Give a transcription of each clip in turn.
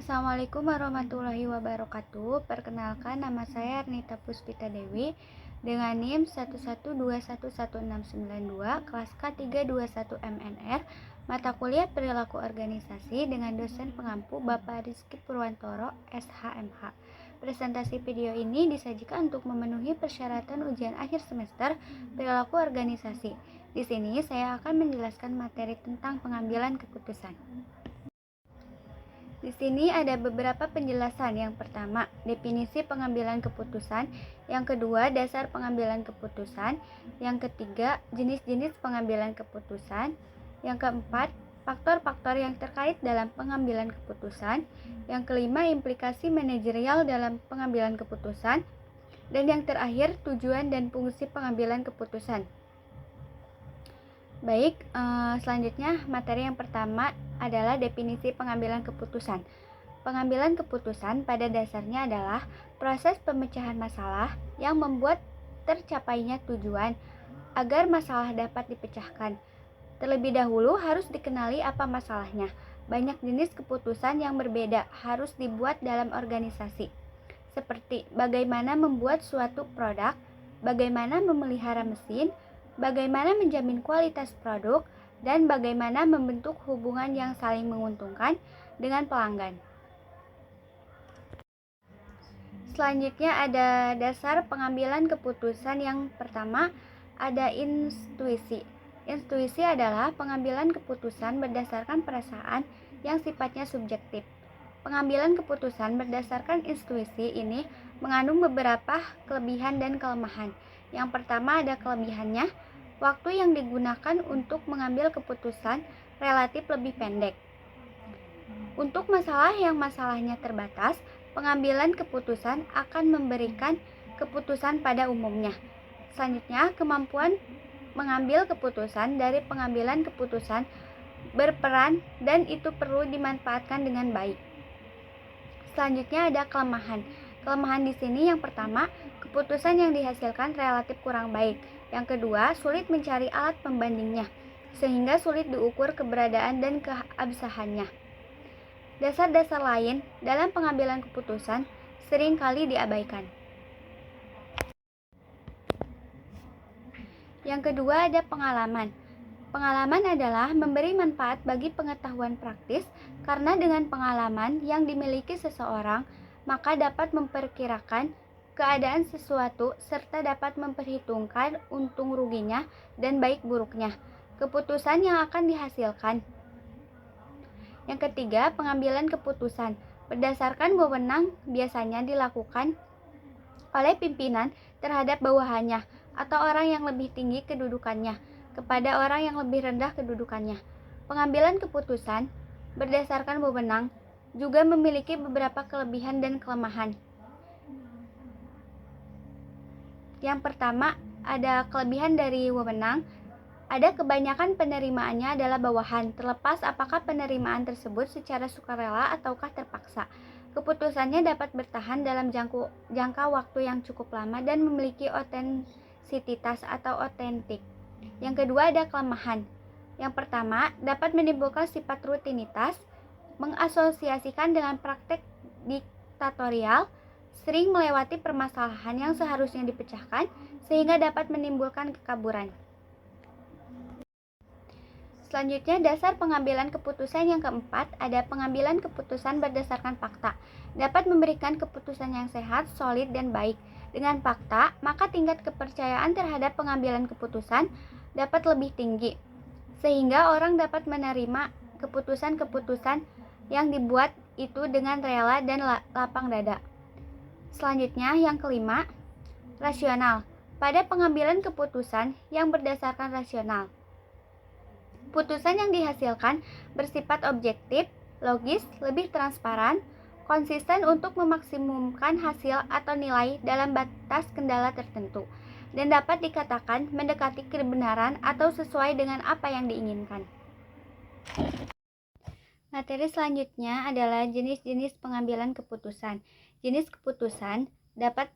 Assalamualaikum warahmatullahi wabarakatuh. Perkenalkan, nama saya Ernita Puspita Dewi dengan NIM 112116692 kelas K321 MNR, mata kuliah perilaku organisasi dengan dosen pengampu Bapak Rizky Purwantoro, SHMH. Presentasi video ini disajikan untuk memenuhi persyaratan ujian akhir semester perilaku organisasi. Di sini saya akan menjelaskan materi tentang pengambilan keputusan. Di sini ada beberapa penjelasan. Yang pertama, definisi pengambilan keputusan. Yang kedua, dasar pengambilan keputusan. Yang ketiga, jenis-jenis pengambilan keputusan. Yang keempat, faktor-faktor yang terkait dalam pengambilan keputusan. Yang kelima, implikasi manajerial dalam pengambilan keputusan. Dan yang terakhir, tujuan dan fungsi pengambilan keputusan. Baik, selanjutnya materi yang pertama adalah definisi pengambilan keputusan. Pengambilan keputusan pada dasarnya adalah proses pemecahan masalah yang membuat tercapainya tujuan agar masalah dapat dipecahkan. Terlebih dahulu harus dikenali apa masalahnya. Banyak jenis keputusan yang berbeda harus dibuat dalam organisasi, seperti bagaimana membuat suatu produk, bagaimana memelihara mesin, bagaimana menjamin kualitas produk, dan bagaimana membentuk hubungan yang saling menguntungkan dengan pelanggan. Selanjutnya ada dasar pengambilan keputusan. Yang pertama ada intuisi. Intuisi adalah pengambilan keputusan berdasarkan perasaan yang sifatnya subjektif. Pengambilan keputusan berdasarkan intuisi ini mengandung beberapa kelebihan dan kelemahan. Yang pertama ada kelebihannya, waktu yang digunakan untuk mengambil keputusan relatif lebih pendek. Untuk masalah yang masalahnya terbatas, pengambilan keputusan akan memberikan keputusan pada umumnya. Selanjutnya, kemampuan mengambil keputusan dari pengambilan keputusan berperan dan itu perlu dimanfaatkan dengan baik. Selanjutnya ada kelemahan. Kelemahan di sini yang pertama, keputusan yang dihasilkan relatif kurang baik. Yang kedua, sulit mencari alat pembandingnya, sehingga sulit diukur keberadaan dan keabsahannya. Dasar-dasar lain dalam pengambilan keputusan sering kali diabaikan. Yang kedua ada pengalaman. Pengalaman adalah memberi manfaat bagi pengetahuan praktis, karena dengan pengalaman yang dimiliki seseorang, maka dapat memperkirakan keadaan sesuatu serta dapat memperhitungkan untung ruginya dan baik buruknya keputusan yang akan dihasilkan. Yang ketiga, pengambilan keputusan berdasarkan wewenang biasanya dilakukan oleh pimpinan terhadap bawahannya atau orang yang lebih tinggi kedudukannya kepada orang yang lebih rendah kedudukannya. Pengambilan keputusan berdasarkan wewenang juga memiliki beberapa kelebihan dan kelemahan. Yang pertama, ada kelebihan dari wewenang. Ada kebanyakan penerimaannya adalah bawahan, terlepas apakah penerimaan tersebut secara sukarela ataukah terpaksa. Keputusannya dapat bertahan dalam jangka waktu yang cukup lama dan memiliki otentisitas atau otentik. Yang kedua ada kelemahan. Yang pertama, dapat menimbulkan sifat rutinitas, mengasosiasikan dengan praktek diktatorial, sering melewati permasalahan yang seharusnya dipecahkan, sehingga dapat menimbulkan kekaburan. Selanjutnya, dasar pengambilan keputusan yang keempat ada pengambilan keputusan berdasarkan fakta. Dapat memberikan keputusan yang sehat, solid, dan baik. Dengan fakta, maka tingkat kepercayaan terhadap pengambilan keputusan dapat lebih tinggi, sehingga orang dapat menerima keputusan-keputusan yang dibuat itu dengan rela dan lapang dada. Selanjutnya, yang kelima, rasional. Pada pengambilan keputusan yang berdasarkan rasional, putusan yang dihasilkan bersifat objektif, logis, lebih transparan, konsisten untuk memaksimumkan hasil atau nilai dalam batas kendala tertentu, dan dapat dikatakan mendekati kebenaran atau sesuai dengan apa yang diinginkan. Materi selanjutnya adalah jenis-jenis pengambilan keputusan. Jenis keputusan dapat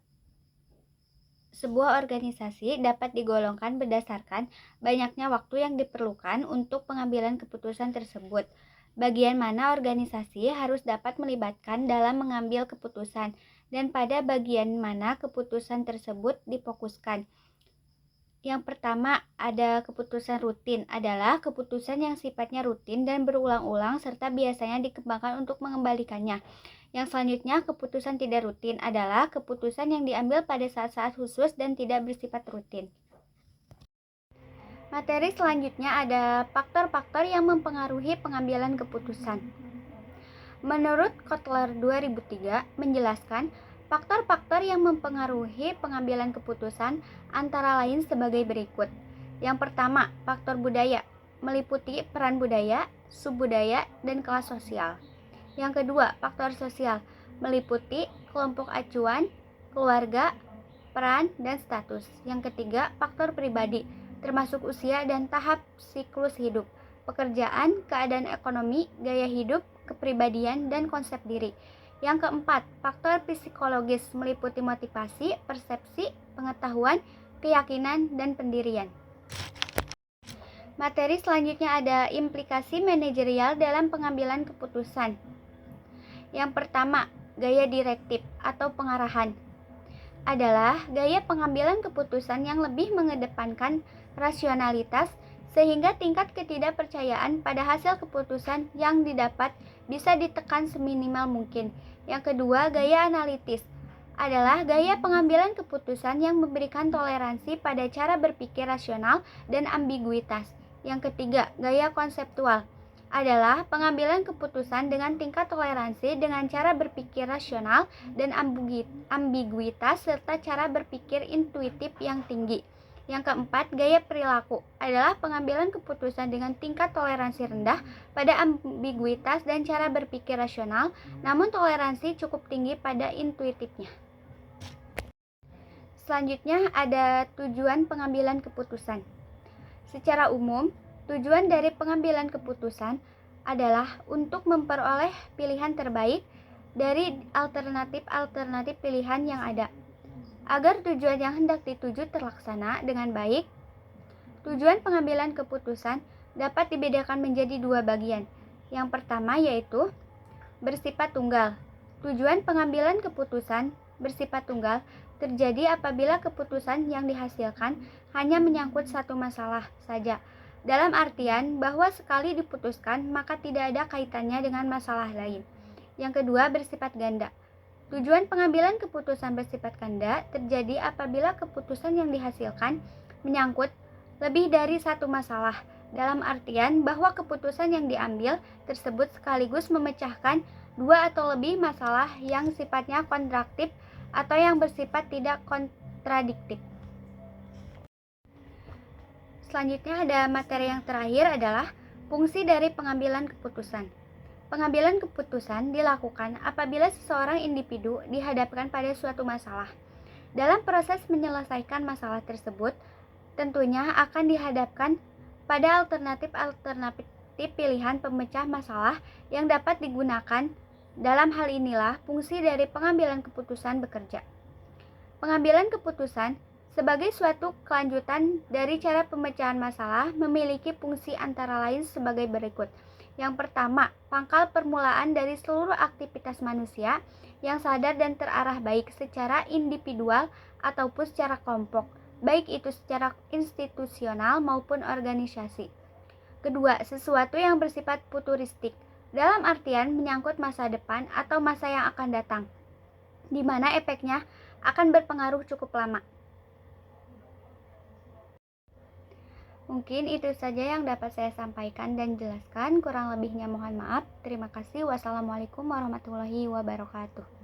sebuah organisasi dapat digolongkan berdasarkan banyaknya waktu yang diperlukan untuk pengambilan keputusan tersebut. bagian mana organisasi harus dapat melibatkan dalam mengambil keputusan, dan pada bagian mana keputusan tersebut difokuskan. Yang pertama, ada keputusan rutin, adalah keputusan yang sifatnya rutin dan berulang-ulang serta biasanya dikembangkan untuk mengembalikannya. Yang selanjutnya, keputusan tidak rutin adalah keputusan yang diambil pada saat-saat khusus dan tidak bersifat rutin. Materi selanjutnya ada faktor-faktor yang mempengaruhi pengambilan keputusan. Menurut Kotler 2003 menjelaskan, faktor-faktor yang mempengaruhi pengambilan keputusan antara lain sebagai berikut. Yang pertama, faktor budaya, meliputi peran budaya, subbudaya, dan kelas sosial. Yang kedua, faktor sosial, meliputi kelompok acuan, keluarga, peran, dan status. Yang ketiga, faktor pribadi, termasuk usia dan tahap siklus hidup, pekerjaan, keadaan ekonomi, gaya hidup, kepribadian, dan konsep diri. Yang keempat, faktor psikologis meliputi motivasi, persepsi, pengetahuan, keyakinan, dan pendirian. Materi selanjutnya ada implikasi manajerial dalam pengambilan keputusan. Yang pertama, gaya direktif atau pengarahan adalah gaya pengambilan keputusan yang lebih mengedepankan rasionalitas sehingga tingkat ketidakpercayaan pada hasil keputusan yang didapat bisa ditekan seminimal mungkin. Yang kedua, gaya analitis adalah gaya pengambilan keputusan yang memberikan toleransi pada cara berpikir rasional dan ambiguitas. Yang ketiga, gaya konseptual adalah pengambilan keputusan dengan tingkat toleransi dengan cara berpikir rasional dan ambiguitas serta cara berpikir intuitif yang tinggi. Yang keempat, gaya perilaku adalah pengambilan keputusan dengan tingkat toleransi rendah pada ambiguitas dan cara berpikir rasional, namun toleransi cukup tinggi pada intuitifnya. Selanjutnya ada tujuan pengambilan keputusan. Secara umum, tujuan dari pengambilan keputusan adalah untuk memperoleh pilihan terbaik dari alternatif-alternatif pilihan yang ada. Agar tujuan yang hendak dituju terlaksana dengan baik, tujuan pengambilan keputusan dapat dibedakan menjadi dua bagian. Yang pertama yaitu bersifat tunggal. Tujuan pengambilan keputusan bersifat tunggal terjadi apabila keputusan yang dihasilkan hanya menyangkut satu masalah saja. Dalam artian bahwa sekali diputuskan maka tidak ada kaitannya dengan masalah lain. Yang kedua bersifat ganda. Tujuan pengambilan keputusan bersifat ganda terjadi apabila keputusan yang dihasilkan menyangkut lebih dari satu masalah, dalam artian bahwa keputusan yang diambil tersebut sekaligus memecahkan dua atau lebih masalah yang sifatnya kontradiktif atau yang bersifat tidak kontradiktif. Selanjutnya ada materi yang terakhir adalah fungsi dari pengambilan keputusan. Pengambilan keputusan dilakukan apabila seseorang individu dihadapkan pada suatu masalah. Dalam proses menyelesaikan masalah tersebut, tentunya akan dihadapkan pada alternatif-alternatif pilihan pemecah masalah yang dapat digunakan. Dalam hal inilah fungsi dari pengambilan keputusan bekerja. Pengambilan keputusan sebagai suatu kelanjutan dari cara pemecahan masalah memiliki fungsi antara lain sebagai berikut. Yang pertama, pangkal permulaan dari seluruh aktivitas manusia yang sadar dan terarah baik secara individual ataupun secara kelompok, baik itu secara institusional maupun organisasi. Kedua, sesuatu yang bersifat futuristik, dalam artian menyangkut masa depan atau masa yang akan datang, di mana efeknya akan berpengaruh cukup lama. Mungkin itu saja yang dapat saya sampaikan dan jelaskan. Kurang lebihnya mohon maaf. Terima kasih. Wassalamualaikum warahmatullahi wabarakatuh.